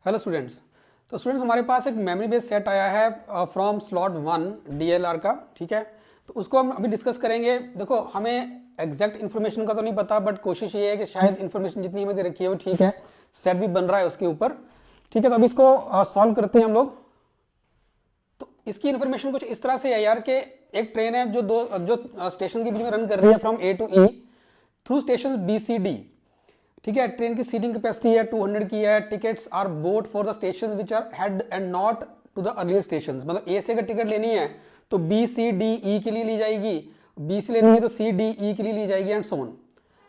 Hello students. तो students हमारे पास एक मेमोरी बेस्ड सेट आया है फ्रॉम स्लॉट 1 DLR का, ठीक है। तो उसको हम अभी डिस्कस करेंगे। देखो हमें एग्जैक्ट इन्फॉर्मेशन का तो नहीं पता, बट कोशिश ये है कि शायद इन्फॉर्मेशन जितनी हमें दे रखी है वो ठीक है, सेट भी बन रहा है उसके ऊपर, ठीक है। तो अभी इसको सॉल्व करते हैं हम लोग। तो इसकी इन्फॉर्मेशन कुछ इस तरह से है यार कि एक ट्रेन है जो स्टेशन के बीच में रन कर रही है from A to E through station BCD, ठीक है। ट्रेन की सीटिंग कैपेसिटी है 200 की है। Tickets are bought for the station which are head and not to the earlier station. मतलब ए से अगर टिकट लेनी है तो BCDE के लिए ली जाएगी, बी से लेनी है तो CDE के लिए ली जाएगी and so on.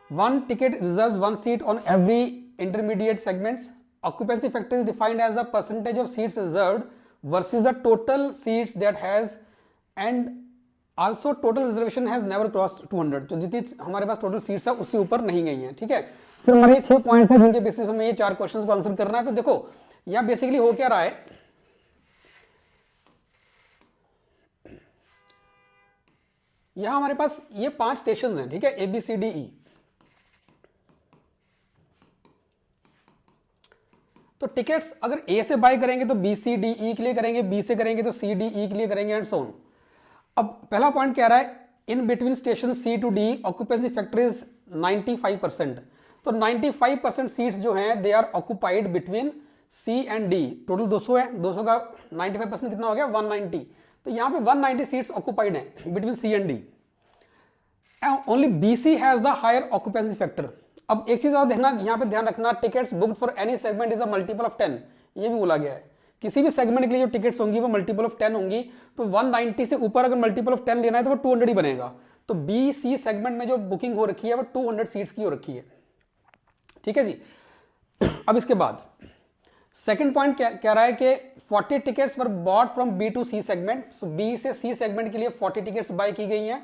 One ticket reserves one seat on every intermediate segments. Occupancy factor is defined as the percentage of seats reserved versus the total seats that has and also total reservation has never cross 200। तो जितनी हमारे पास total seats है उससे ऊपर नहीं गई हैं, ठीक है। फिर हमारे 6 पॉइंट्स हैं जिनके बेसिस में ये 4 क्वेश्चंस को आंसर करना है। तो देखो यहां बेसिकली हो क्या रहा है, यहां हमारे पास ये 5 स्टेशन हैं, ठीक है, ABCDE। तो टिकट्स अगर A से बाय करेंगे तो BCDE के लिए करेंगे, B से करेंगे तो CDE के लिए करेंगे एंड सो ऑन। अब पहला पॉइंट कह रहा है in between station C to D occupancy factor is 95%। तो 95% सीट्स जो हैं they are occupied between C and D। Total 200 है, 200 का 95% कितना हो गया 190। तो यहां पे 190 सीट्स ऑक्यूपाइड हैं between C and D। Only BC has the higher occupancy factor. अब एक चीज और देखना, यहां पे ध्यान रखना, tickets booked for any segment is a multiple of 10। ये भी बोला गया है किसी भी सेगमेंट के लिए जो टिकट्स होंगी वो मल्टीपल ऑफ 10 होंगी। तो 190 से ऊपर अगर मल्टीपल ऑफ 10 लेना है तो वो 200 ही बनेगा। तो BC सेगमेंट में जो बुकिंग हो रखी है वो 200 सीट्स की हो रखी है, ठीक है जी। अब इसके बाद सेकंड पॉइंट कह रहा है कि 40 tickets were bought from B to C segment. So B से C सेगमेंट के लिए 40 टिकट्स बाय की गई हैं।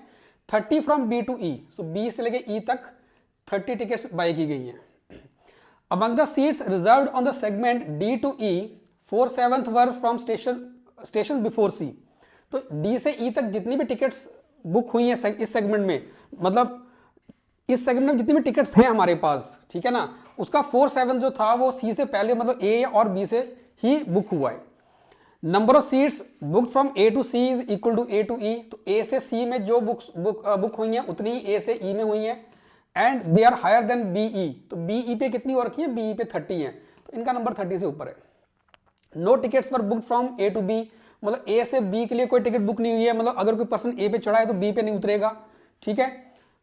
30 from B to E। So B से लेके E तक 30 टिकट्स बाय की गई हैं। Among the seats reserved on the segment D to E 4/7 were from station before C। तो D से E तक जितनी भी टिकट्स बुक हुई हैं इस सेगमेंट में, मतलब इस सेगमेंट में जितनी भी टिकट्स हैं हमारे पास, ठीक है ना, उसका 4/7 जो था वो C से पहले मतलब A और B से ही बुक हुआ है। Number of seats book from A to C is equal to A to E। तो A से C में जो बुक हुई हैं उतनी ही A से E में हुई हैं and they are higher than BE। तो BE पे कितनी हो रखी है, BE पे 30 है, तो इनका नंबर 30 से ऊपर है। No tickets were book from A to B। मतलब A से B के लिए कोई टिकट बुक नहीं हुई है, मतलब अगर कोई पर्सन A पे चढ़ा है तो B पे नहीं उतरेगा, ठीक है।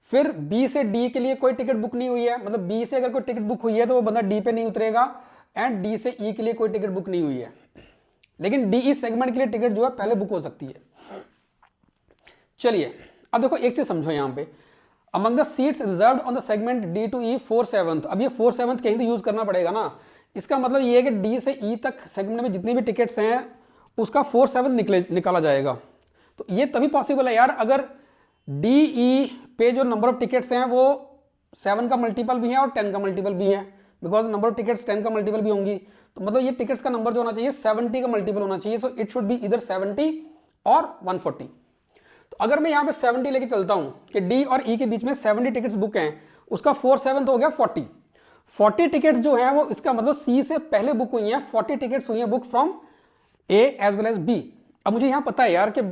फिर B से D के लिए कोई टिकट बुक नहीं हुई है, मतलब B से अगर कोई टिकट बुक हुई है तो वो बंदा D पे नहीं उतरेगा एंड D से E के लिए कोई टिकट बुक नहीं हुई है। लेकिन DE सेगमेंट के लिए टिकट जो है पहले बुक हो सकती है। चलिए अब देखो एक चीज समझो यहां पे, among the seats reserved on the segment D to E 4/7। अब ये 4/7 कहीं तो यूज करना पड़ेगा ना। इसका मतलब ये है कि D से E तक सेगमेंट में जितनी भी टिकट्स हैं उसका 4/7 निकाला जाएगा। तो ये तभी पॉसिबल है यार अगर DE पे जो नंबर ऑफ टिकट्स हैं वो 7 का मल्टीपल भी है और 10 का मल्टीपल भी है, बिकॉज नंबर ऑफ टिकट्स 10 का मल्टीपल भी होंगी। तो मतलब ये टिकट्स का नंबर जो होना चाहिए 70 का मल्टीपल होना चाहिए। सो इट शुड बी इधर 70 और 140। तो अगर मैं यहां पे 70 लेके चलता हूं कि D और E के बीच में 70 टिकट्स बुक हैं, उसका 4/7 तो हो गया 40 टिकट्स जो है वो इसका मतलब C से पहले बुक हुई हैं, 40 टिकट्स हुई हैं book from A as well as B। अब मुझे यहां पता है यार कि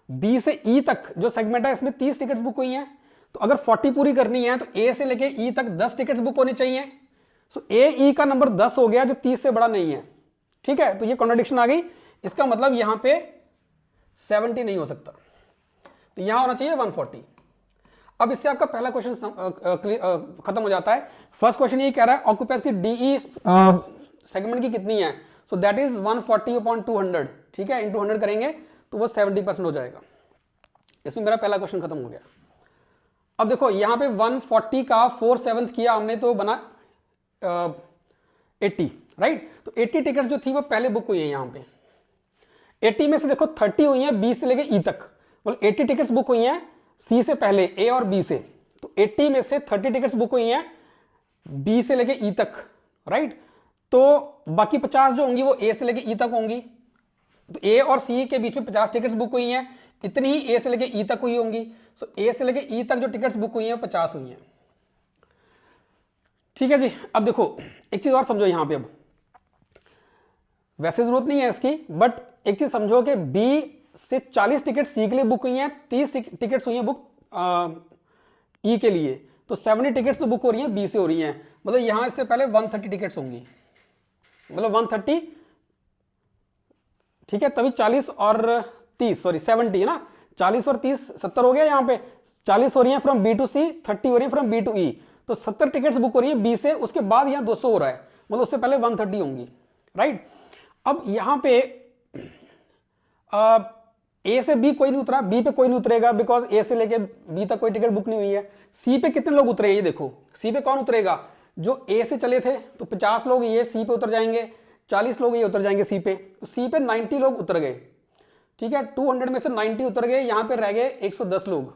B से E तक जो सेगमेंट है इसमें 30 टिकट्स बुक हुई हैं, तो अगर 40 पूरी करनी है तो A से लेके E तक 10 टिकट्स बुक होनी चाहिए। सो AE का नंबर 10 हो गया जो 30 से बड़ा नहीं है, ठीक है। तो ये कॉन्ट्रडिक्शन आ गई, इसका मतलब यहां पे 70 नहीं हो सकता, तो यहां होना चाहिए 140। अब इससे आपका पहला क्वेश्चन खत्म हो जाता है। फर्स्ट क्वेश्चन ये कह रहा है ऑक्यूपेंसी DE सेगमेंट की कितनी है, सो दैट इज 140/200, ठीक है, इंटू 100 करेंगे तो वो 70% हो जाएगा। इसमें मेरा पहला क्वेश्चन खत्म हो गया। अब देखो यहां पे 140 का 4/7 किया हमने तो बना 80, राइट। तो 80 टिकट्स जो थी वो पहले बुक हुई है। यहां पे 80 में से देखो 30 हुई है B से लेके E तक, मतलब 80 टिकट्स बुक हुई हैं C से पहले A और B से। तो 80 में से 30 टिकट्स बुक हुई हैं B से लेके E तक, राइट। तो बाकी 50 जो होंगी वो A से लेके E तक होंगी। तो A और C के बीच में 50 टिकट्स बुक हुई हैं, इतनी ही A से लेके E तक हुई होंगी। सो A से लेके E तक जो टिकट्स बुक हुई हैं 50 हुई हैं, ठीक है जी। अब देखो एक चीज और समझो यहां पे, अब वैसे जरूरत नहीं है इसकी, बट एक चीज समझो कि बी से 40 टिकट सी के लिए बुक हुई हैं, 30 टिकट्स हुई हैं बुक ई के लिए, तो 70 टिकट्स बुक हो रही हैं बी से हो रही हैं, मतलब यहां इससे पहले 130 टिकट्स होंगी, मतलब 130, ठीक है, तभी 40 और 30, सॉरी 70 है ना, 40 और 30 70 हो गया, यहां पे 40 हो रही है फ्रॉम बी टू सी, 30 हो रही है फ्रॉम बी टू ई, तो 70 टिकट्स बुक हो रही है बी से, उसके बाद यहां 200 हो रहा है, मतलब उससे पहले 130 होंगी, राइट। अब यहां पे ए से बी कोई नहीं उतरा, बी पे कोई नहीं उतरेगा बिकॉज ए से लेके बी तक कोई टिकट बुक नहीं हुई है। सी पे कितने लोग उतरे, ये देखो, सी पे कौन उतरेगा, जो ए से चले थे तो 50 लोग ये सी पे उतर जाएंगे, 40 लोग ये उतर जाएंगे सी पे, तो सी पे 90 लोग उतर गए, ठीक है, 200 में से 90 उतर गए, यहां पे रह गए 110 लोग।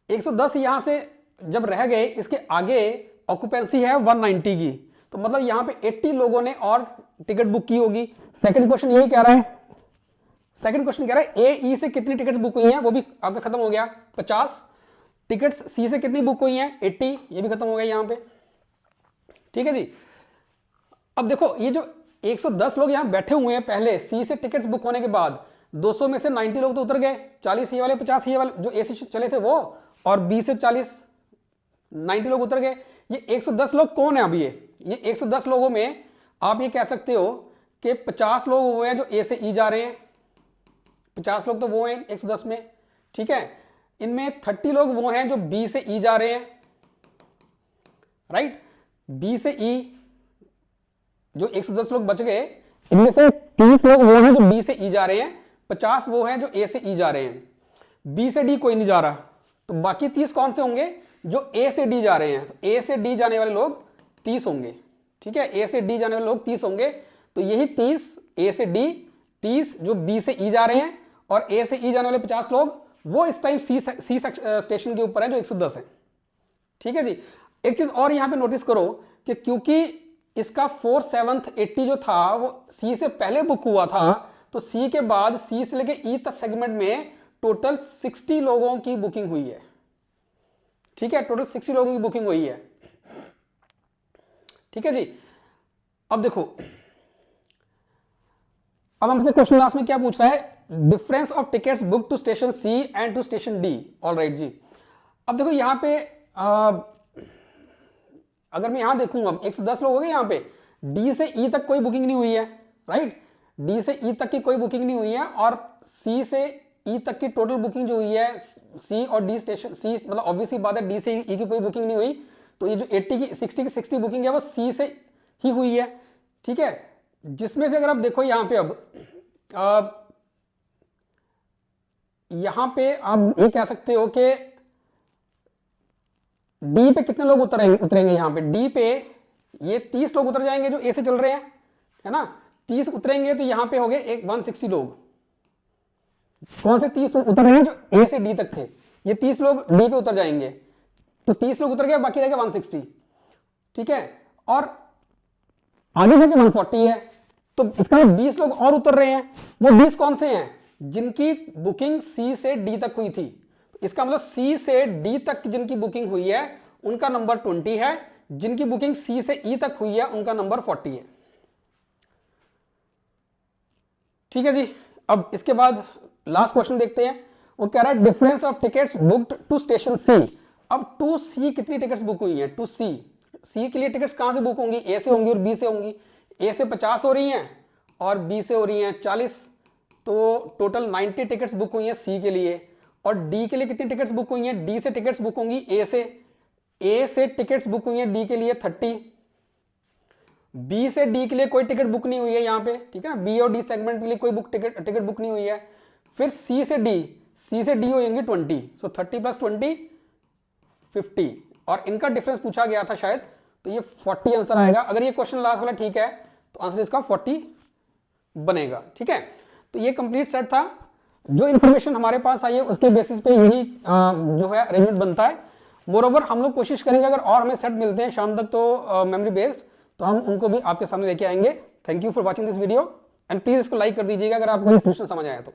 110 यहां से जब रह गए, इसके आगे ऑक्यूपेंसी है 190 की, तो मतलब यहां पे 80 लोगों ने और टिकट बुक की होगी। सेकंड क्वेश्चन यही कह रहा है, सेकंड क्वेश्चन कह रहा है ए ई से कितनी टिकट्स बुक हुई हैं, वो भी आपका खत्म हो गया, 50 टिकट्स, सी से कितनी बुक हुई हैं 80, ये भी खत्म हो गया यहां पे, ठीक है जी। अब देखो ये जो 110 लोग यहां बैठे हुए हैं पहले सी से टिकट्स बुक होने के बाद, 200 में से 90 लोग तो उतर गए, 40 ये वाले 50 ये वाले जो ए से चले थे वो, और बी से 40 90 लोग उतर गए। ये 110 लोग कौन है, अब ये 110 लोगों में आप ये कह सकते हो कि 50 लोग हुए हैं जो ए से ई जा रहे हैं, 50 लोग तो वो हैं 110 में, ठीक है, इनमें 30 लोग वो हैं जो बी से ई जा रहे हैं, राइट, बी से ई जो 110 लोग बच गए, इनमें से 30 लोग वो हैं जो बी से ई जा रहे हैं, 50 वो हैं जो ए से ई जा रहे हैं, बी से डी कोई नहीं जा रहा, तो बाकी 30 कौन से होंगे, जो ए से डी जा रहे हैं, तो ए से डी जाने वाले लोग 30 होंगे, ठीक है, ए से डी जाने वाले लोग 30 होंगे, तो यही 30 ए से डी, 30 जो बी से ई जा रहे हैं, और ए से ई जाने वाले 50 लोग वो इस टाइम सी स्टेशन के ऊपर है जो 110 है, ठीक है जी। एक चीज और यहां पे नोटिस करो कि क्योंकि इसका 4/7 80 जो था वो सी से पहले बुक हुआ था, तो सी के बाद सी से लेके ई तक सेगमेंट में टोटल 60 लोगों की बुकिंग हुई है, ठीक है, टोटल 60 लोगों की बुकिंग हुई है, ठीक है जी। अब देखो, अब हमसे क्वेश्चन लास्ट में क्या पूछ रहा है, difference of tickets book to station C and to station D, all right जी। अब देखो यहां पे अगर मैं यहां देखूंगा 110 लोग हो गए, यहां पे डी से ई तक कोई बुकिंग नहीं हुई है, राइट, डी से ई तक की कोई बुकिंग नहीं हुई है, और सी से ई तक की टोटल बुकिंग जो हुई है सी और डी स्टेशन, सी मतलब ऑब्वियसली बात है डी से ई की कोई बुकिंग नहीं हुई, तो ये जो 80 की 60 बुकिंग है वो सी से ही हुई है, ठीक है, जिसमें से अगर आप देखो यहां पे अब यहां पे आप ये कह सकते हो कि डी पे कितने लोग उतरेंगे यहां पे, डी पे ये 30 लोग उतर जाएंगे जो ए से चल रहे हैं, है ना, 30 उतरेंगे तो यहां पे हो गए 160 लोग, कौन से 30 लोग उतर रहे हैं जो ए से डी तक थे, ये 30 लोग डी पे उतर जाएंगे, तो 30 लोग उतर गए, बाकी रह गए 160, ठीक है, और आगे जाके 140 है, तो इसका 20 लोग और उतर रहे हैं, वो 20 कौन से हैं, जिनकी बुकिंग सी से डी तक हुई थी, इसका मतलब सी से डी तक जिनकी बुकिंग हुई है उनका नंबर 20 है, जिनकी बुकिंग सी से ई तक हुई है उनका नंबर 40 है, ठीक है जी। अब इसके बाद लास्ट क्वेश्चन देखते हैं, वो कह रहा है difference of tickets booked to station C. अब टू सी कितनी टिकट्स बुक हुई हैं, टू सी, सी के लिए टिकट्स कहां से बुक होंगी, ए से होंगी और बी से होंगी, ए से 50 हो रही हैं और बी से हो रही हैं 40, तो टोटल 90 टिकट्स बुक हुई हैं सी के लिए, और डी के लिए कितनी टिकट्स बुक हुई हैं, डी से टिकट्स बुक होंगी ए से टिकट्स बुक हुई हैं डी के लिए 30, बी से डी के लिए कोई टिकट बुक नहीं हुई है यहां पे, ठीक है ना, बी और डी सेगमेंट के लिए कोई टिकट बुक नहीं हुई है, फिर सी से डी होंगे 20, सो 30 + 20 50, और इनका डिफरेंस पूछा गया था शायद, तो ये 40 आंसर आएगा, अगर ये क्वेश्चन लास्ट वाला ठीक है तो आंसर इसका 40 बनेगा, ठीक है। तो ये कंप्लीट सेट था, जो इंफॉर्मेशन हमारे पास आई है उसके बेसिस पे यही जो है अरेंजमेंट बनता है। मोरओवर हम लोग कोशिश करेंगे अगर और हमें सेट मिलते हैं शाम तक तो मेमोरी बेस्ड, तो हम उनको भी आपके सामने लेके आएंगे। Thank you for watching this video, and please इसको लाइक कर दीजिएगा अगर आपको ये क्वेश्चन समझ आया तो।